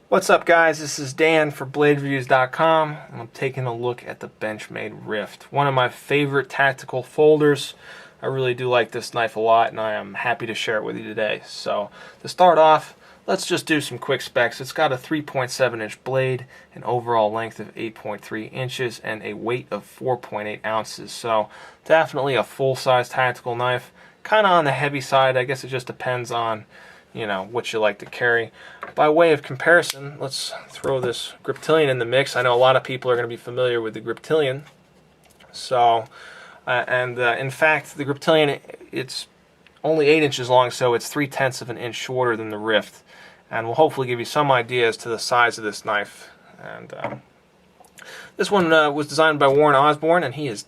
What's up, guys? This is Dan for BladeReviews.com, and I'm taking a look at the Benchmade Rift. One of my favorite tactical folders. I really do like this knife a lot, and I am happy to share it with you today. So, to start off, let's just do some quick specs. It's got a 3.7-inch blade, an overall length of 8.3 inches, and a weight of 4.8 ounces. So, definitely a full-size tactical knife. Kind of on the heavy side. I guess it just depends on what you like to carry. By way of comparison, let's throw this Griptilian in the mix. I know a lot of people are going to be familiar with the Griptilian. So, in fact, the Griptilian, it's only 8 inches long, so it's 3/10 of an inch shorter than the Rift. And we'll hopefully give you some idea as to the size of this knife. And this one was designed by Warren Osborne, and he is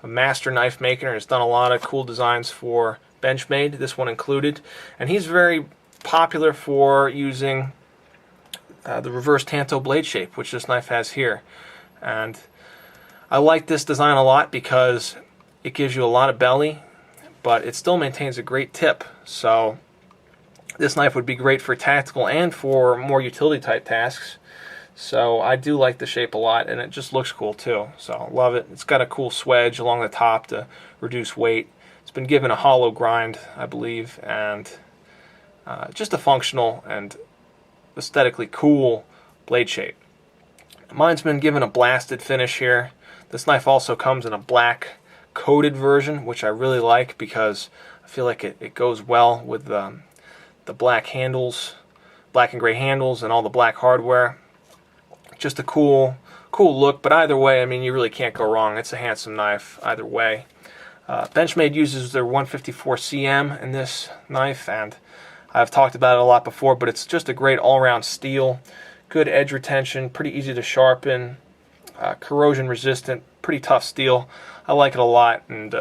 a master knife maker and has done a lot of cool designs for Benchmade, this one included, and he's very popular for using the reverse tanto blade shape, which this knife has here. And I like this design a lot because it gives you a lot of belly, but it still maintains a great tip. So this knife would be great for tactical and for more utility type tasks. So I do like the shape a lot, and it just looks cool too. So love it. It's got a cool swedge along the top to reduce weight. It's been given a hollow grind, I believe, and just a functional and aesthetically cool blade shape. Mine's been given a blasted finish here. This knife also comes in a black coated version, which I really like because I feel like it goes well with the black handles, black and gray handles, and all the black hardware. Just a cool look, but either way, I mean, you really can't go wrong. It's a handsome knife either way. Benchmade uses their 154 cm in this knife, and I've talked about it a lot before, but it's just a great all-around steel. Good edge retention, pretty easy to sharpen, corrosion resistant, pretty tough steel. I like it a lot, and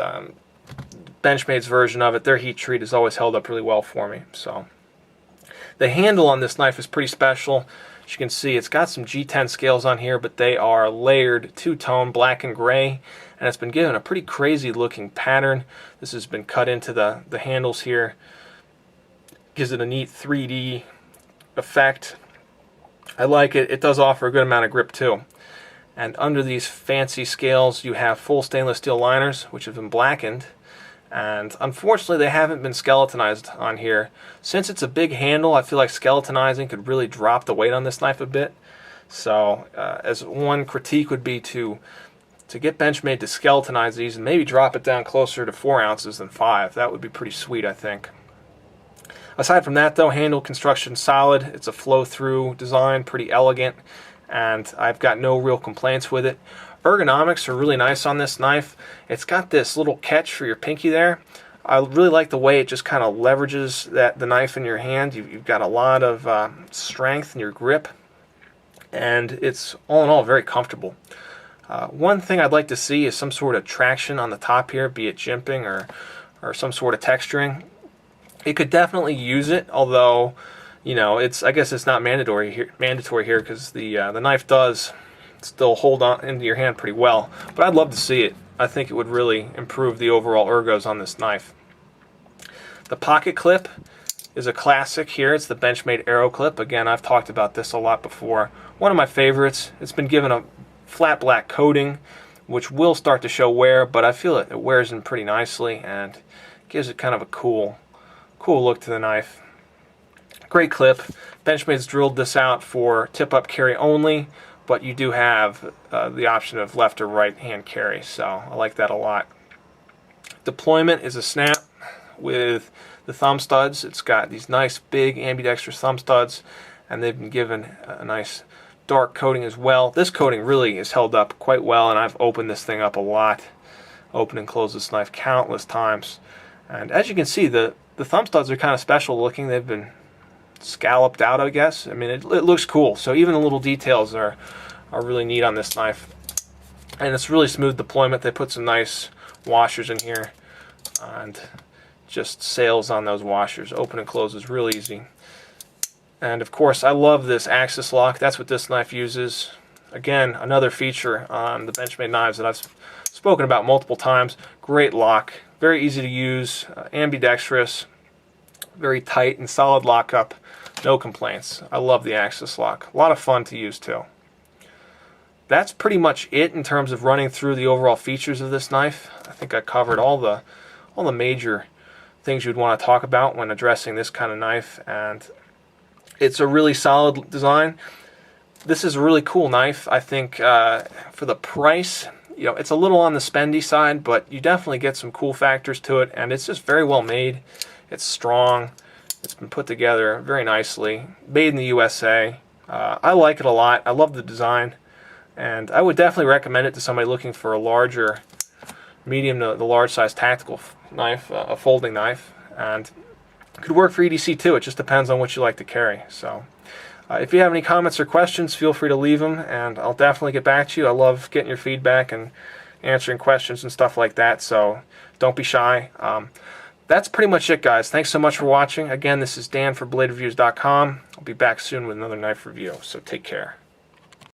Benchmade's version of it, their heat treat, has always held up really well for me. So the handle on this knife is pretty special. As you can see, it's got some G10 scales on here, but they are layered two-tone black and gray, and it's been given a pretty crazy looking pattern. This has been cut into the handles here. Gives it a neat 3D effect. I like it. It does offer a good amount of grip too. And under these fancy scales, you have full stainless steel liners, which have been blackened. And unfortunately, they haven't been skeletonized on here. Since it's a big handle, I feel like skeletonizing could really drop the weight on this knife a bit. So, as one critique would be to get Benchmade to skeletonize these and maybe drop it down closer to 4 ounces than 5. That would be pretty sweet, I think. Aside from that, though, handle construction solid. It's a flow-through design, pretty elegant, and I've got no real complaints with it. Ergonomics are really nice on this knife. It's got this little catch for your pinky there. I really like the way it just kind of leverages the knife in your hand. You've got a lot of strength in your grip, and it's all in all very comfortable. One thing I'd like to see is some sort of traction on the top here, be it jimping or some sort of texturing. It could definitely use it, although I guess it's not mandatory here because the knife does still hold on into your hand pretty well. But I'd love to see it. I think it would really improve the overall ergos on this knife. The pocket clip is a classic here. It's the Benchmade Aero Clip. Again, I've talked about this a lot before. One of my favorites. It's been given a flat black coating, which will start to show wear, but I feel it wears in pretty nicely and gives it kind of a cool look to the knife. Great clip. Benchmade's drilled this out for tip-up carry only, but you do have the option of left or right hand carry, so I like that a lot. Deployment is a snap with the thumb studs. It's got these nice big ambidextrous thumb studs, and they've been given a nice dark coating as well. This coating really is held up quite well, and I've opened this thing up a lot. Opened and closed this knife countless times. And as you can see, the thumb studs are kind of special looking. They've been scalloped out, I guess. I mean, it looks cool. So even the little details are really neat on this knife. And it's really smooth deployment. They put some nice washers in here and just sails on those washers. Open and close is real easy. And of course, I love this axis lock. That's what this knife uses. Again, another feature on the Benchmade knives that I've spoken about multiple times. Great lock, very easy to use, ambidextrous, very tight and solid lockup. No complaints. I love the axis lock. A lot of fun to use too. That's pretty much it in terms of running through the overall features of this knife. I think I covered all the major things you'd want to talk about when addressing this kind of knife, and it's a really solid design. This is a really cool knife. I think for the price, you know, it's a little on the spendy side, but you definitely get some cool factors to it, and it's just very well made. It's strong. It's been put together very nicely. Made in the USA. I like it a lot. I love the design, and I would definitely recommend it to somebody looking for a larger, medium to the large size tactical knife, a folding knife, and it could work for EDC too. It just depends on what you like to carry. So if you have any comments or questions, feel free to leave them, and I'll definitely get back to you. I love getting your feedback and answering questions and stuff like that, so don't be shy. That's pretty much it, guys. Thanks so much for watching. Again, this is Dan for BladeReviews.com. I'll be back soon with another knife review, so take care.